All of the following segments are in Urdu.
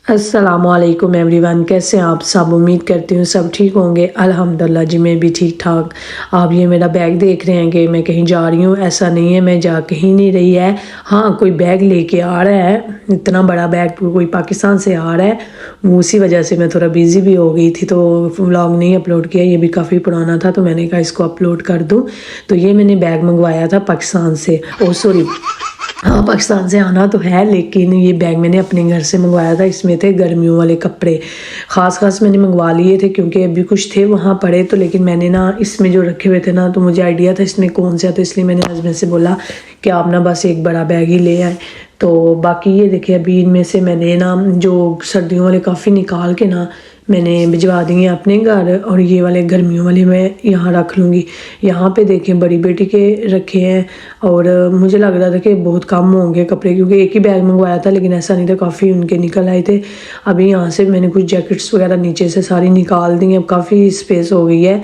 السلام علیکم ایوری ون، کیسے ہیں آپ سب؟ امید کرتی ہوں سب ٹھیک ہوں گے۔ الحمدللہ جی میں بھی ٹھیک ٹھاک۔ آپ یہ میرا بیگ دیکھ رہے ہیں کہ میں کہیں جا رہی ہوں، ایسا نہیں ہے، میں جا کہیں نہیں رہی ہے۔ ہاں کوئی بیگ لے کے آ رہا ہے، اتنا بڑا بیگ کوئی پاکستان سے آ رہا ہے، وہ اسی وجہ سے میں تھوڑا بیزی بھی ہو گئی تھی تو ولاگ نہیں اپلوڈ کیا۔ یہ بھی کافی پرانا تھا تو میں نے کہا اس کو اپلوڈ کر دوں۔ تو یہ میں نے بیگ منگوایا تھا پاکستان سے، سوری ہاں پاکستان سے آنا تو ہے، لیکن یہ بیگ میں نے اپنے گھر سے منگوایا تھا۔ اس میں تھے گرمیوں والے کپڑے، خاص میں نے منگوا لیے تھے کیونکہ ابھی کچھ تھے وہاں پڑے، تو لیکن میں نے نا اس میں جو رکھے ہوئے تھے نا تو مجھے آئیڈیا تھا اس میں کون سا، تو اس لیے میں نے ہسبینڈ سے بولا کہ آپ نا بس ایک بڑا بیگ ہی لے آئیں۔ تو باقی یہ دیکھیں ابھی ان میں سے میں نے نا جو سردیوں والے کافی نکال کے نا میں نے بھجوا دی ہیں اپنے گھر، اور یہ والے گرمیوں والے میں یہاں رکھ لوں گی۔ یہاں پہ دیکھیں بڑی بیٹی کے رکھے ہیں، اور مجھے لگ رہا تھا کہ بہت کم ہوں گے کپڑے کیونکہ ایک ہی بیگ منگوایا تھا، لیکن ایسا نہیں تھا، کافی ان کے نکل آئے تھے۔ ابھی یہاں سے میں نے کچھ جیکٹس وغیرہ نیچے سے ساری نکال دی ہیں، اب کافی اسپیس ہو گئی ہے۔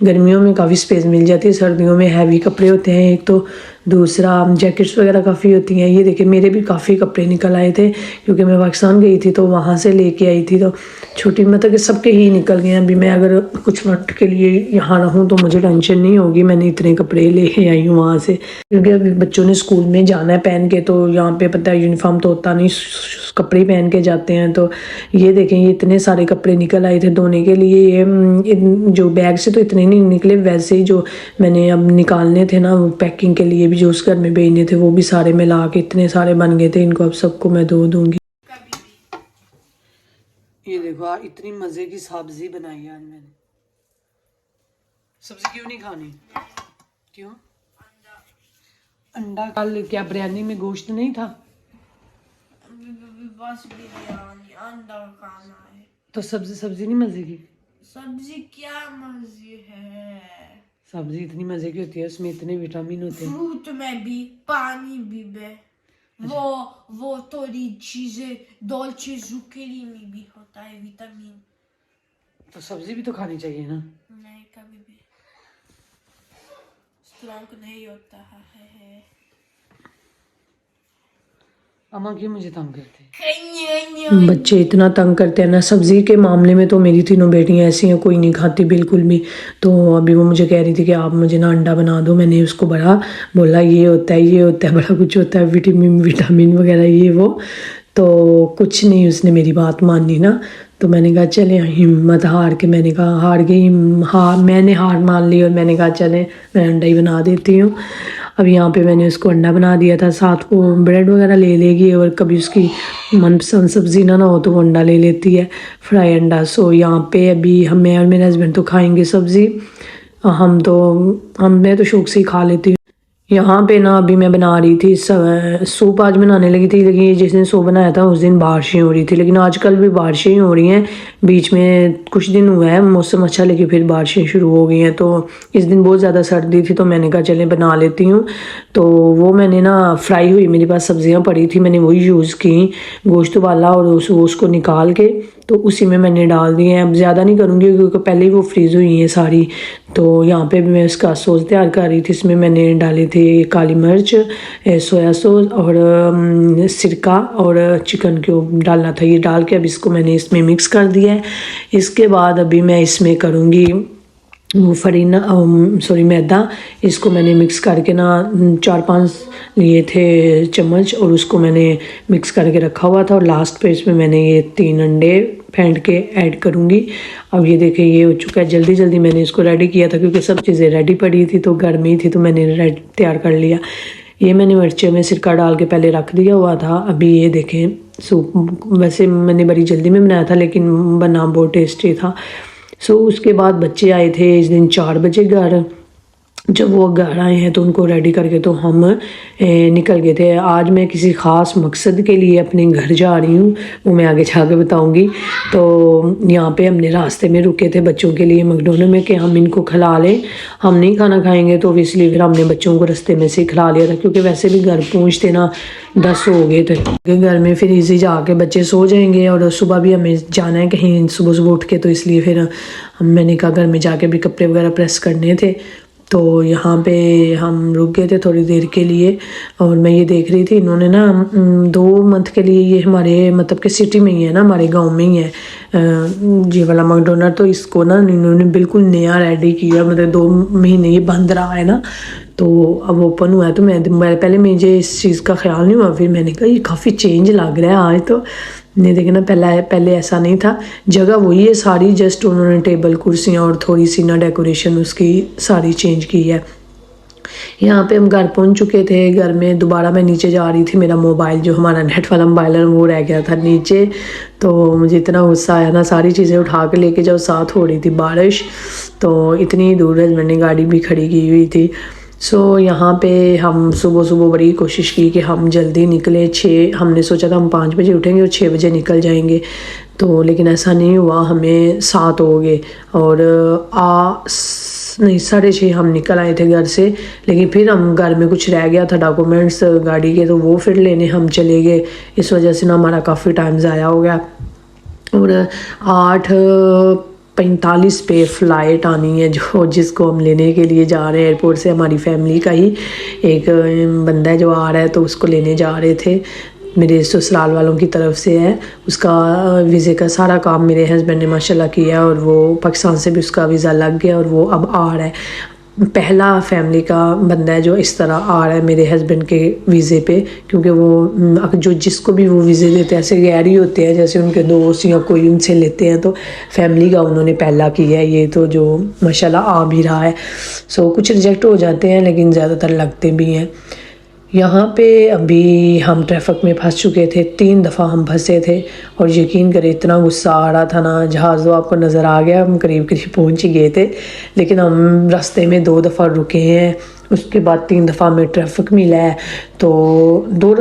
گرمیوں میں کافی اسپیس مل جاتی ہے، سردیوں میں ہیوی کپڑے ہوتے ہیں ایک تو، دوسرا جیکٹس وغیرہ کافی ہوتی ہیں۔ یہ دیکھیں میرے بھی کافی کپڑے نکل آئے تھے کیونکہ میں پاکستان گئی تھی تو وہاں سے لے کے آئی تھی، تو چھوٹی مطلب کہ سب کے ہی نکل گئے ہیں۔ ابھی میں اگر کچھ وقت کے لیے یہاں رہوں تو مجھے ٹینشن نہیں ہوگی، میں نے اتنے کپڑے لے کے آئی ہوں وہاں سے، کیونکہ ابھی بچوں نے اسکول میں جانا ہے پہن کے، تو یہاں پہ پتہ ہے یونیفارم تو ہوتا نہیں، کپڑے پہن کے جاتے ہیں۔ تو یہ دیکھیں یہ اتنے سارے کپڑے نکل آئے تھے دھونے کے لیے۔ یہ جو بیگ سے تو اتنے نہیں نکلے، ویسے ہی جو میں نے اب نکالنے تھے نا پیکنگ کے لیے بھی جو اس گھر میں بھیجنے تھے وہ بھی سارے ملا کے اتنے سارے بن گئے تھے، ان کو اب سب کو میں دھو دوں گی۔ یہ دیکھو اتنی مزے کی سبزی بنائی ہے آج میں نے۔ سبزی کیوں نہیں کھانی؟ کیوں؟ انڈا کل کیا بریانی میں گوشت نہیں تھا؟ بس بریانی انڈا کھانا ہے تو سبزی نہیں مزے کی؟ سبزی کیا مزے ہے؟ سبزی اتنی مزے کی ہوتی ہے، اس میں اتنے وٹامن ہوتے ہیں، فروٹ میں بھی، پانی بھی بے، وہ تھوڑی چیزیں ڈولچے زوکری میں بھی ہوتا ہے وٹامن۔ تو سبزی بھی تو کھانی چاہیے نا۔ نہیں کبھی بھی اسٹرانگ نہیں ہوتا ہے۔ اماں کیوں مجھے تنگ کرتے ہیں؟ بچے اتنا تنگ کرتے ہیں نا، سبزی کے معاملے میں تو میری تینوں بیٹیاں ایسی ہیں، کوئی نہیں کھاتی بالکل بھی۔ تو ابھی وہ مجھے کہہ رہی تھی کہ آپ مجھے نا انڈا بنا دو، میں نے اس کو بڑا بولا یہ ہوتا ہے بڑا کچھ ہوتا ہے، وٹامن وغیرہ یہ وہ، تو کچھ نہیں اس نے میری بات مانی نا۔ تو میں نے کہا چلیں ہمت ہار کے، میں نے کہا ہار گئی، میں نے ہار مان لی، اور میں نے کہا چلیں میں انڈا ہی بنا دیتی ہوں۔ اب یہاں پہ میں نے اس کو انڈا بنا دیا تھا، ساتھ کو بریڈ وغیرہ لے لے گی، اور کبھی اس کی من پسند سبزی نہ ہو تو وہ انڈا لے لیتی ہے، فرائی انڈا۔ سو یہاں پہ ابھی میں اور میرے ہسبینڈ تو کھائیں گے سبزی، میں تو شوق سے ہی کھا لیتی ہوں۔ یہاں پہ نا ابھی میں بنا رہی تھی سوپ، آج بنانے لگی تھی، لیکن جس دن سوپ بنایا تھا اس دن بارشیں ہو رہی تھی، لیکن آج کل بھی بارشیں ہی ہو رہی ہیں، بیچ میں کچھ دن ہوا ہے موسم اچھا، لیکن پھر بارشیں شروع ہو گئی ہیں۔ تو اس دن بہت زیادہ سردی تھی تو میں نے کہا چلیں بنا لیتی ہوں۔ تو وہ میں نے نا فرائی ہوئی میرے پاس سبزیاں پڑی تھی، میں نے وہی یوز کی، گوشت والا، اور اس کو نکال کے تو اسی میں نے ڈال دی ہیں۔ اب زیادہ نہیں کروں گی کیونکہ پہلے ہی وہ فریز ہوئی ہیں ساری۔ تو یہاں پہ بھی میں اس کا سوس تیار کر رہی تھی، اس میں نے ڈالے تھے کالی مرچ، سویا سوس اور سرکہ، اور چکن کو ڈالنا تھا، یہ ڈال کے اب اس کو میں نے اس میں مکس کر دیا ہے۔ اس کے بعد ابھی میں اس میں کروں گی میدا، اس کو میں نے مکس کر کے نا 4-5 لیے تھے چمچ، اور اس کو میں نے مکس کر کے رکھا ہوا تھا، اور لاسٹ پہ اس میں نے یہ 3 انڈے پھینٹ کے ایڈ کروں گی۔ اب یہ دیکھیں یہ ہو چکا ہے، جلدی میں نے اس کو ریڈی کیا تھا کیونکہ سب چیزیں ریڈی پڑی تھی، تو گھر میں ہی تھی تو میں نے تیار کر لیا۔ یہ میں نے مرچیں میں سرکہ ڈال کے پہلے رکھ دیا ہوا تھا۔ ابھی یہ دیکھیں سوپ، ویسے میں نے بڑی جلدی میں بنایا تھا لیکن بنا بہت ٹیسٹی تھا۔ اس کے بعد بچے آئے تھے اس دن 4 بجے گھر، جب وہ گھر آئے ہیں تو ان کو ریڈی کر کے تو ہم نکل گئے تھے۔ آج میں کسی خاص مقصد کے لیے اپنے گھر جا رہی ہوں، وہ میں آگے جا کے بتاؤں گی۔ تو یہاں پہ ہم نے راستے میں رکے تھے بچوں کے لیے میکڈونلڈ میں کہ ہم ان کو کھلا لیں، ہم نہیں کھانا کھائیں گے، تو اس لیے پھر ہم نے بچوں کو راستے میں سے کھلا لیا تھا، کیونکہ ویسے بھی گھر پہنچتے نا 10 ہو گئے تھے، گھر میں پھر ایزی جا کے بچے سو جائیں گے، اور صبح بھی ہمیں جانا ہے کہیں صبح اٹھ کے، تو اس لیے پھر میں نے کہا گھر میں جا کے بھی کپڑے وغیرہ پریس کرنے تھے، تو یہاں پہ ہم رک گئے تھے تھوڑی دیر کے لیے، اور میں یہ دیکھ رہی تھی انہوں نے نا 2 منتھ کے لیے، یہ ہمارے مطلب کہ سٹی میں ہی ہے نا، ہمارے گاؤں میں ہی ہے یہ والا میکڈونلڈ، تو اس کو نا انہوں نے بالکل نیا ریڈی کیا، مطلب 2 مہینے یہ بند رہا ہے نا، تو اب اوپن ہوا ہے۔ تو میں پہلے مجھے اس چیز کا خیال نہیں ہوا، پھر میں نے کہا یہ کافی چینج لگ رہا ہے آج، تو نہیں دیکھنا پہلے ایسا نہیں تھا، جگہ وہی ہے ساری، جسٹ انہوں نے ٹیبل کرسیاں اور تھوڑی سی نا ڈیکوریشن اس کی ساری چینج کی ہے۔ یہاں پہ ہم گھر پہنچ چکے تھے، گھر میں دوبارہ میں نیچے جا رہی تھی، میرا موبائل جو ہمارا نیٹ والا موبائل ہے وہ رہ گیا تھا نیچے، تو مجھے اتنا غصہ آیا نا، ساری چیزیں اٹھا کے لے کے جاؤ، ساتھ ہو رہی تھی بارش، تو اتنی دور ہسبینڈ نے گاڑی بھی کھڑی کی ہوئی تھی۔ سو یہاں پہ ہم صبح بڑی کوشش کی کہ ہم جلدی نکلیں، ہم نے سوچا تھا ہم 5 بجے اٹھیں گے اور 6 بجے نکل جائیں گے، تو لیکن ایسا نہیں ہوا، ہمیں 7 ہو گئے، اور 6:30 ہم نکل آئے تھے گھر سے، لیکن پھر ہم گھر میں کچھ رہ گیا تھا ڈاکومنٹس گاڑی کے، تو وہ پھر لینے ہم چلے گئے، اس وجہ سے نا ہمارا کافی ٹائم ضائع ہو گیا، اور 8:45 پہ فلائٹ آنی ہے جس کو ہم لینے کے لیے جا رہے ہیں ایئرپورٹ سے، ہماری فیملی کا ہی ایک بندہ ہے جو آ رہا ہے، تو اس کو لینے جا رہے تھے، میرے سسرال والوں کی طرف سے ہے، اس کا ویزے کا سارا کام میرے ہسبینڈ نے ماشاءاللہ کیا، اور وہ پاکستان سے بھی اس کا ویزا لگ گیا، اور وہ اب آ رہا ہے، پہلا فیملی کا بندہ ہے جو اس طرح آ رہا ہے میرے ہسبینڈ کے ویزے پہ، کیونکہ وہ جس کو بھی وہ ویزے دیتے ہیں ایسے غیر ہی ہوتے ہیں، جیسے ان کے دوست یا کوئی ان سے لیتے ہیں، تو فیملی کا انہوں نے پہلا کیا ہے یہ، تو جو ماشاءاللہ آ بھی رہا ہے، سو کچھ ریجیکٹ ہو جاتے ہیں لیکن زیادہ تر لگتے بھی ہیں۔ یہاں پہ ابھی ہم ٹریفک میں پھنس چکے تھے، 3 دفعہ ہم پھنسے تھے، اور یقین کریں اتنا غصہ آ رہا تھا نا، جہاز تو آپ کو نظر آ گیا، ہم قریب پہنچ ہی گئے تھے، لیکن ہم راستے میں 2 دفعہ رکے ہیں، اس کے بعد 3 دفعہ ہمیں ٹریفک ملا ہے، تو 2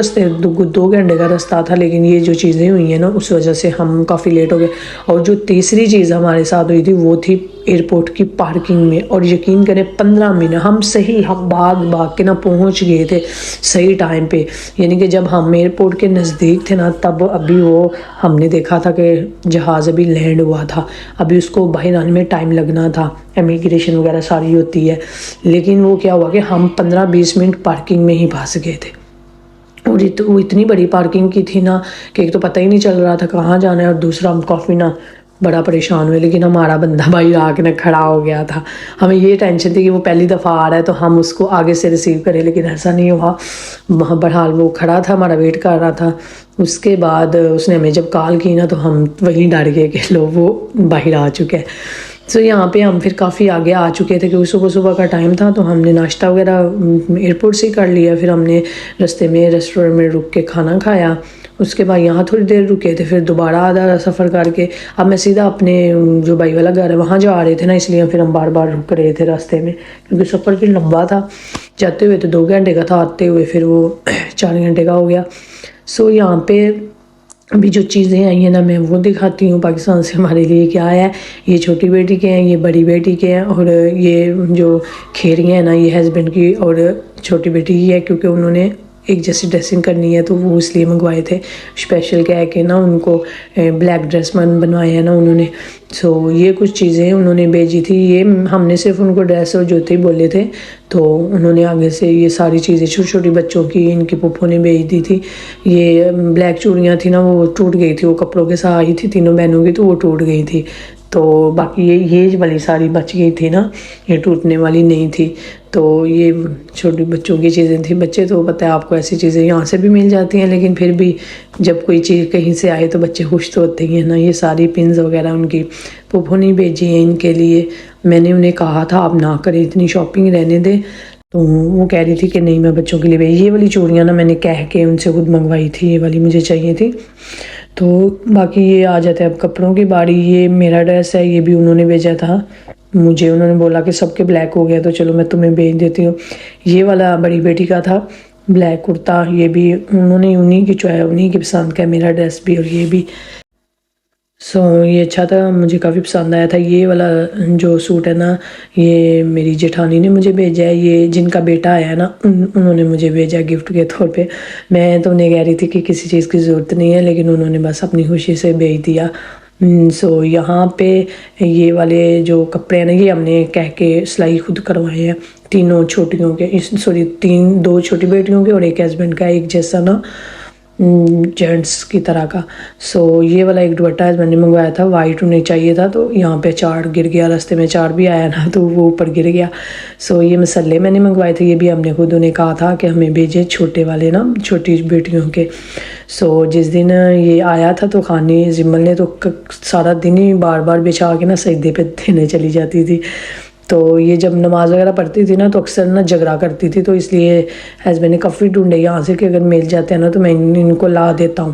گھنٹے کا راستہ تھا، لیکن یہ جو چیزیں ہوئی ہیں نا اس وجہ سے ہم کافی لیٹ ہو گئے، اور جو تیسری چیز ہمارے ساتھ ہوئی تھی وہ تھی ایئرپورٹ کی پارکنگ میں، اور یقین کریں 15 منٹ ہم بھاگ کے نا پہنچ گئے تھے صحیح ٹائم پہ، یعنی کہ جب ہم ایئرپورٹ کے نزدیک تھے نا تب ابھی وہ ہم نے دیکھا تھا کہ جہاز ابھی لینڈ ہوا تھا، ابھی اس کو باہر آنے میں ٹائم لگنا تھا، امیگریشن وغیرہ ساری ہوتی ہے، لیکن وہ کیا ہوا کہ ہم 15-20 منٹ پارکنگ میں ہی پھنس گئے تھے، اور وہ اتنی بڑی پارکنگ کی تھی نا کہ ایک تو پتہ ہی نہیں چل رہا تھا کہاں جانا ہے، اور دوسرا ہم کافی نا بڑا پریشان ہوئے، لیکن ہمارا بندہ بھائی آ کے نا کھڑا ہو گیا تھا، ہمیں یہ ٹینشن تھی کہ وہ پہلی دفعہ آ رہا ہے تو ہم اس کو آگے سے ریسیو کریں، لیکن ایسا نہیں ہوا، بہرحال وہ کھڑا تھا ہمارا ویٹ کر رہا تھا، اس کے بعد اس نے ہمیں جب کال کی نا تو ہم وہیں ڈر گئے کہ لو وہ باہر آ چکے ہیں۔ تو یہاں پہ ہم پھر کافی آگے آ چکے تھے کیونکہ صبح کا ٹائم تھا، تو ہم نے ناشتہ وغیرہ ایئرپورٹ سے کر لیا، پھر ہم نے رستے میں ریسٹورنٹ میں رک کے کھانا کھایا، اس کے بعد یہاں تھوڑی دیر رکے تھے، پھر دوبارہ آدھا سفر کر کے اب میں سیدھا اپنے جو بھائی والا گھر ہے وہاں جا رہے تھے نا، اس لیے پھر ہم بار بار رک رہے تھے راستے میں، کیونکہ سفر پھر لمبا تھا، جاتے ہوئے تو 2 گھنٹے کا تھا، آتے ہوئے پھر وہ 4 گھنٹے کا ہو گیا۔ سو یہاں پہ ابھی جو چیزیں آئی ہیں نا میں وہ دکھاتی ہوں، پاکستان سے ہمارے لیے کیا آیا ہے، یہ چھوٹی بیٹی کے ہیں، یہ بڑی بیٹی کے ہیں، اور یہ جو کھیریاں ہیں نا یہ ہسبینڈ کی اور چھوٹی بیٹی کی ہے، کیونکہ انہوں نے ایک جیسی ڈریسنگ کرنی ہے تو وہ اس لیے منگوائے تھے اسپیشل، کہہ کے نا ان کو بلیک ڈریس بنوائے ہیں نا انہوں نے، سو یہ کچھ چیزیں انہوں نے بھیجی تھی، یہ ہم نے صرف ان کو ڈریس اور جوتے بولے تھے، تو انہوں نے آگے سے یہ ساری چیزیں چھوٹی چھوٹی بچوں کی ان کی پھپھو نے بھیج دی تھی، یہ بلیک چوڑیاں تھیں نا وہ ٹوٹ گئی تھی، وہ کپڑوں کے ساتھ آئی تھی تینوں بہنوں کی، تو وہ ٹوٹ گئی تھی، تو باقی یہ والی ساری بچ گئی تھی نا، یہ ٹوٹنے والی نہیں تھی، تو یہ چھوٹی بچوں کی چیزیں تھیں، بچے تو پتہ ہے آپ کو ایسی چیزیں یہاں سے بھی مل جاتی ہیں، لیکن پھر بھی جب کوئی چیز کہیں سے آئے تو بچے خوش تو ہوتے ہی ہیں نا، یہ ساری پنز وغیرہ ان کی پھپھو نے بھیجی ہیں ان کے لیے، میں نے انہیں کہا تھا آپ نہ کریں اتنی شاپنگ رہنے دیں، تو وہ کہہ رہی تھی کہ نہیں میں بچوں کے لیے بھیجی، یہ والی چوڑیاں نا میں نے کہہ کے ان سے خود منگوائی تھی، یہ والی مجھے چاہیے تھی، تو باقی یہ آ جاتا ہے اب کپڑوں کی باری، یہ میرا ڈریس ہے، یہ بھی انہوں نے بھیجا تھا مجھے، انہوں نے بولا کہ سب کے بلیک ہو گیا تو چلو میں تمہیں بھیج دیتی ہوں، یہ والا بڑی بیٹی کا تھا بلیک کرتا، یہ بھی انہوں نے انہی کی انہی کی پسند کا، میرا ڈریس بھی اور یہ بھی، سو یہ اچھا تھا، مجھے کافی پسند آیا تھا، یہ والا جو سوٹ ہے نا یہ میری جیٹھانی نے مجھے بھیجا ہے، یہ جن کا بیٹا آیا ہے نا انہوں نے مجھے بھیجا گفٹ کے طور پہ، میں تو انہیں کہہ رہی تھی کہ کسی چیز کی ضرورت نہیں ہے، لیکن انہوں نے بس اپنی خوشی سے بھیج دیا۔ سو یہاں پہ یہ والے جو کپڑے ہیں نا یہ ہم نے کہہ کے سلائی خود کروائے ہیں، تینوں چھوٹیوں کے سوری 2 چھوٹی بیٹیوں کے اور ایک ہسبینڈ کا ایک جیسا نا جینٹس کی طرح کا. سو یہ والا ایک دوپٹہ میں نے منگوایا تھا, وائٹ انہیں چاہیے تھا, تو یہاں پہ چاڑ گر گیا, راستے میں چاڑ بھی آیا نا تو وہ اوپر گر گیا. سو یہ مسلے میں نے منگوائے تھے, یہ بھی ہم نے خود انہیں کہا تھا کہ ہمیں بھیجے چھوٹے والے نا, چھوٹی بیٹیوں کے. سو جس دن یہ آیا تھا تو خانی زمل نے تو سارا دن ہی بار بار بچھا کے نا سجدے پہ دینے چلی جاتی تھی. تو یہ جب نماز وغیرہ پڑھتی تھی نا تو اکثر نا جھگڑا کرتی تھی, تو اس لیے ہسبینڈ نے کافی ڈھونڈے یہاں سے کہ اگر مل جاتے ہیں نا تو میں ان کو لا دیتا ہوں,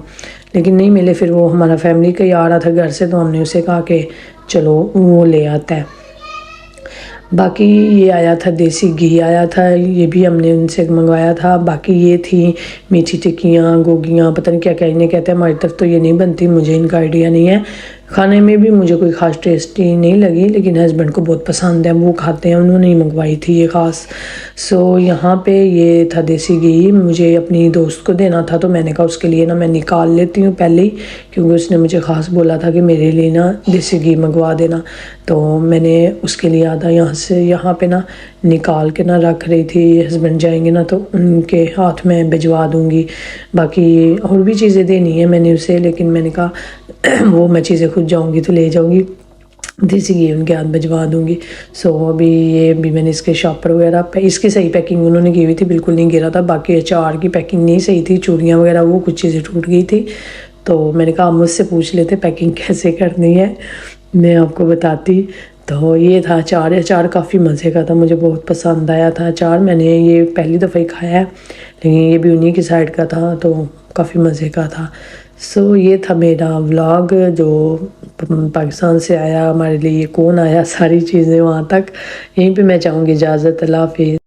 لیکن نہیں ملے. پھر وہ ہمارا فیملی کا ہی آ رہا تھا گھر سے, تو ہم نے اسے کہا کہ چلو وہ لے آتا ہے. باقی یہ آیا تھا دیسی گھی آیا تھا, یہ بھی ہم نے ان سے منگوایا تھا. باقی یہ تھی میٹھی ٹکیاں, گوگیاں, پتہ نہیں کیا کیا انہیں کہتے ہیں, ہماری طرف تو یہ نہیں بنتی, مجھے ان کا آئیڈیا نہیں ہے. کھانے میں بھی مجھے کوئی خاص ٹیسٹی نہیں لگی, لیکن ہسبینڈ کو بہت پسند ہے, وہ کھاتے ہیں, انہوں نے ہی منگوائی تھی یہ خاص. سو یہاں پہ یہ تھا دیسی گھی, مجھے اپنی دوست کو دینا تھا, تو میں نے کہا اس کے لیے نا میں نکال لیتی ہوں پہلے ہی, کیونکہ اس نے مجھے خاص بولا تھا کہ میرے لیے نا دیسی گھی منگوا دینا. تو میں نے اس کے لیے آدھا یہاں پہ نا نکال کے نا رکھ رہی تھی. ہسبینڈ جائیں گے نا تو ان کے ہاتھ میں بھجوا دوں گی. باقی اور بھی چیزیں دینی ہیں میں نے اسے, لیکن میں نے کہا وہ میں چیزیں خود جاؤں گی تو لے جاؤں گی, دیسی گھی ان کے ہاتھ بھجوا دوں گی. سو ابھی یہ بھی میں نے اس کے شاپر وغیرہ اس کی صحیح پیکنگ انہوں نے کی ہوئی تھی, بالکل نہیں گرا تھا. باقی اچار کی پیکنگ نہیں صحیح تھی, چوڑیاں وغیرہ وہ کچھ چیزیں ٹوٹ گئی تھی. تو میں نے کہا مجھ سے پوچھ لیتے پیکنگ کیسے کرنی ہے, میں آپ کو بتاتی. تو یہ تھا اچار کافی مزے کا تھا, مجھے بہت پسند آیا تھا اچار. میں نے یہ پہلی دفعہ ہی کھایا ہے, لیکن یہ بھی انہی کی سائڈ کا تھا تو کافی مزے کا تھا. سو یہ تھا میرا ولاگ جو پاکستان سے آیا, ہمارے لیے کون آیا, ساری چیزیں وہاں تک. یہیں پہ میں چاہوں گی اجازت. اللہ حافظ.